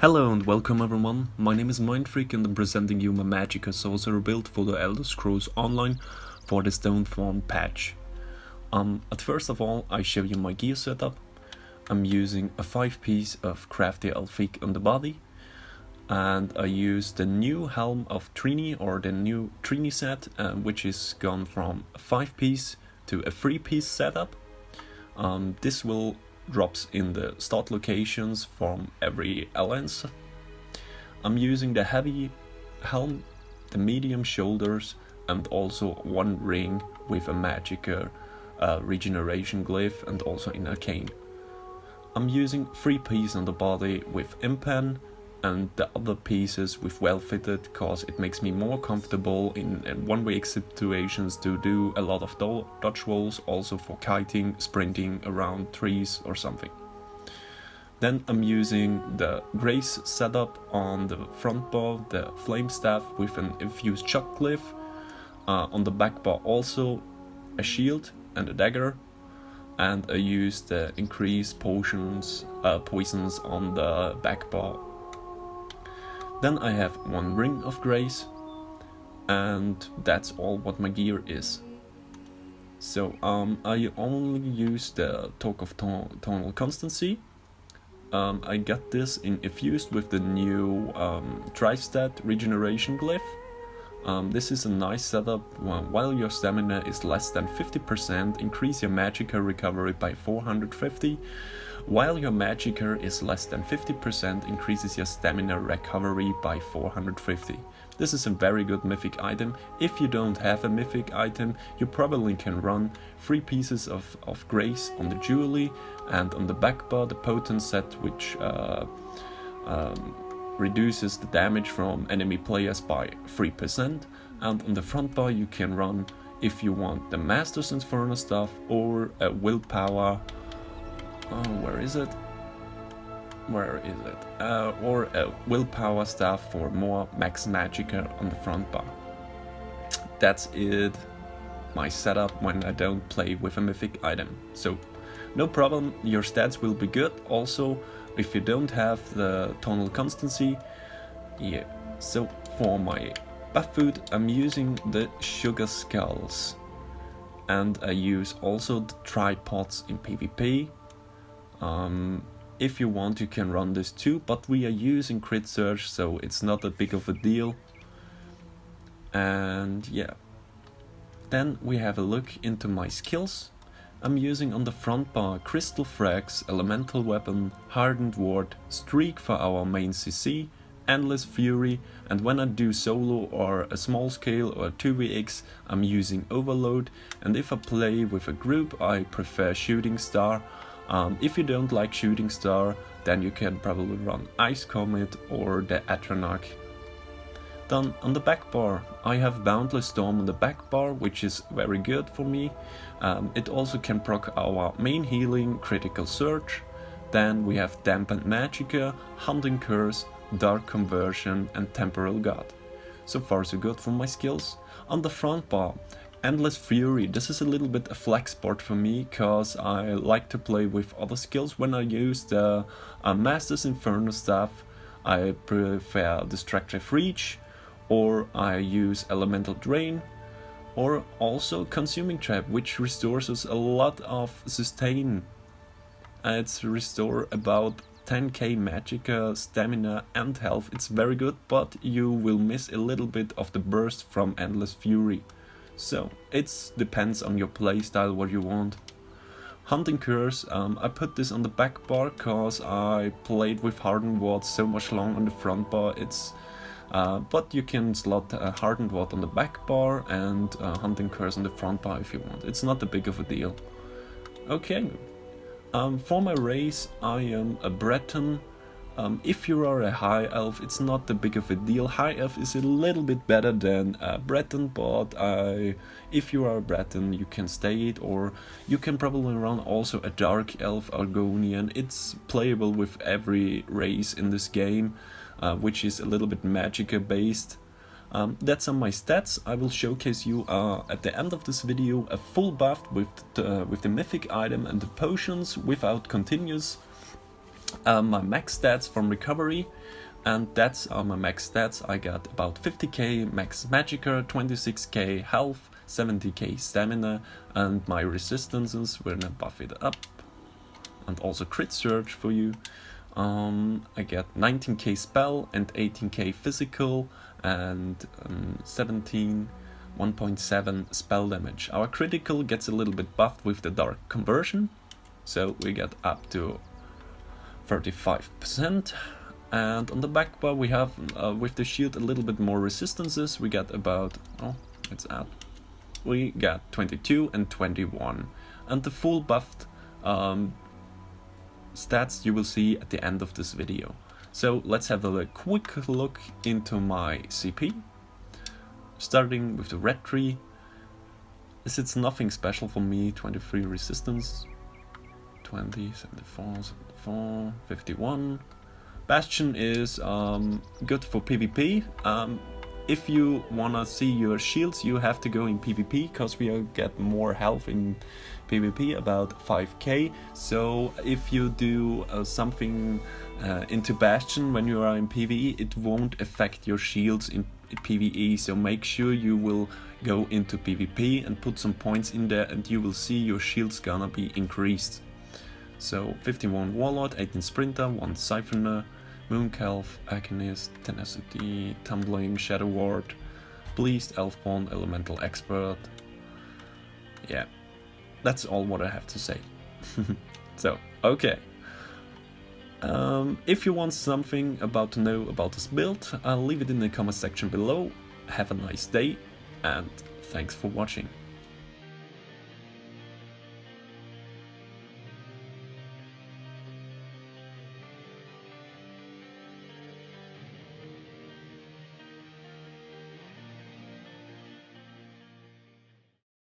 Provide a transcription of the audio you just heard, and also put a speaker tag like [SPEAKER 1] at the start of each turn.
[SPEAKER 1] Hello and welcome everyone, my name is Mindfreak and I'm presenting you my Magicka Sorcerer build for the Elder Scrolls Online for the Stonethorn patch. At first of all, I show you my gear setup. I'm using a 5-piece of Crafty Elfic on the body, and I use the new Helm of Trini, or the new Trini set, which is gone from a 5-piece to a 3-piece setup. This will drops in the start locations from every alliance. I'm using the heavy helm, the medium shoulders, and also one ring with a Magicka regeneration glyph and also in arcane. I'm using 3 pieces on the body with impen and the other pieces with well fitted, cause it makes me more comfortable in one-way situations to do a lot of dodge rolls, also for kiting, sprinting around trees or something. Then I'm using the Grace setup on the front bar, the flame staff with an infused shock glyph. On the back bar also a shield and a dagger, and I use the increased poisons on the back bar. Then I have 1 ring of grace, and that's all what my gear is. So I only use the Talk of Tonal Constancy. I got this infused with the new Tri-Stat regeneration glyph. This is a nice setup. While your stamina is less than 50%, increase your Magicka recovery by 450. While your Magicka is less than 50%, increases your stamina recovery by 450. This is a very good mythic item. If you don't have a mythic item, you probably can run 3 pieces of grace on the jewelry, and on the back bar the potent set, which reduces the damage from enemy players by 3%, and on the front bar you can run, if you want, the Master's Inferno stuff or a willpower. Where is it? Or a willpower staff for more max Magicka on the front bar. That's it, my setup when I don't play with a mythic item. So no problem, your stats will be good also if you don't have the tonal constancy. Yeah. So for my buff food I'm using the sugar skulls, and I use also the tripods in PvP. If you want you can run this too, but we are using crit surge, so it's not that big of a deal. And yeah, then we have a look into my skills. I'm using on the front bar Crystal Frags, Elemental Weapon, Hardened Ward, Streak for our main CC, Endless Fury, and when I do solo or a small scale or 2vx I'm using Overload, and if I play with a group I prefer Shooting Star. If you don't like Shooting Star, then you can probably run Ice Comet or the Atronach. Then on the back bar I have Boundless Storm on the back bar, which is very good for me. It also can proc our main healing, Critical Surge. Then we have Dampened Magicka, Hunting Curse, Dark Conversion and Temporal God. So far so good for my skills. On the front bar, Endless Fury. This is a little bit a flex sport for me, cause I like to play with other skills. When I use the Master's Inferno staff, I prefer Destructive Reach, or I use Elemental Drain, or also Consuming Trap, which restores us a lot of sustain. It's restore about 10k Magicka, stamina and health. It's very good, but you will miss a little bit of the burst from Endless Fury. So it depends on your playstyle what you want. Hunting Curse, I put this on the back bar cause I played with Hardened Ward so much long on the front bar. But you can slot Hardened Ward on the back bar and Hunting Curse on the front bar if you want. It's not that big of a deal. Okay, for my race I am a Breton. If you are a High Elf, it's not that big of a deal. High Elf is a little bit better than Breton, but if you are a Breton you can stay it, or you can probably run also a Dark Elf Argonian. It's playable with every race in this game, which is a little bit Magicka based. That's on my stats. I will showcase you at the end of this video a full buff with the mythic item and the potions without continuous. my max stats from recovery, and that's my max stats. I got about 50k max magicka, 26k health, 70k stamina, and my resistances, we're gonna buff it up, and also crit surge for you. I get 19k spell and 18k physical, and 1.7 spell damage. Our critical gets a little bit buffed with the dark conversion, so we get up to 35%. And on the back bar we have with the shield a little bit more resistances. We get about, we got 22 and 21, and the full buffed stats you will see at the end of this video. So let's have a quick look into my CP, starting with the red tree. It's nothing special for me. 23 resistance, 20, 74, 74, 51. Bastion is good for PvP. If you wanna see your shields, you have to go in PvP, because we get more health in PvP, about 5k. So if you do something into Bastion when you are in PvE, it won't affect your shields in PvE. So make sure you will go into PvP and put some points in there, and you will see your shields gonna be increased. So 51 Warlord, 18 Sprinter, 1 Siphoner, Moonkelf, Agonist, Tenacity, Tumbling, Shadow Ward, Pleased, Elfborn, Elemental Expert. Yeah, that's all what I have to say. So, okay. If you want something to know about this build, I'll leave it in the comment section below. Have a nice day, and thanks for watching.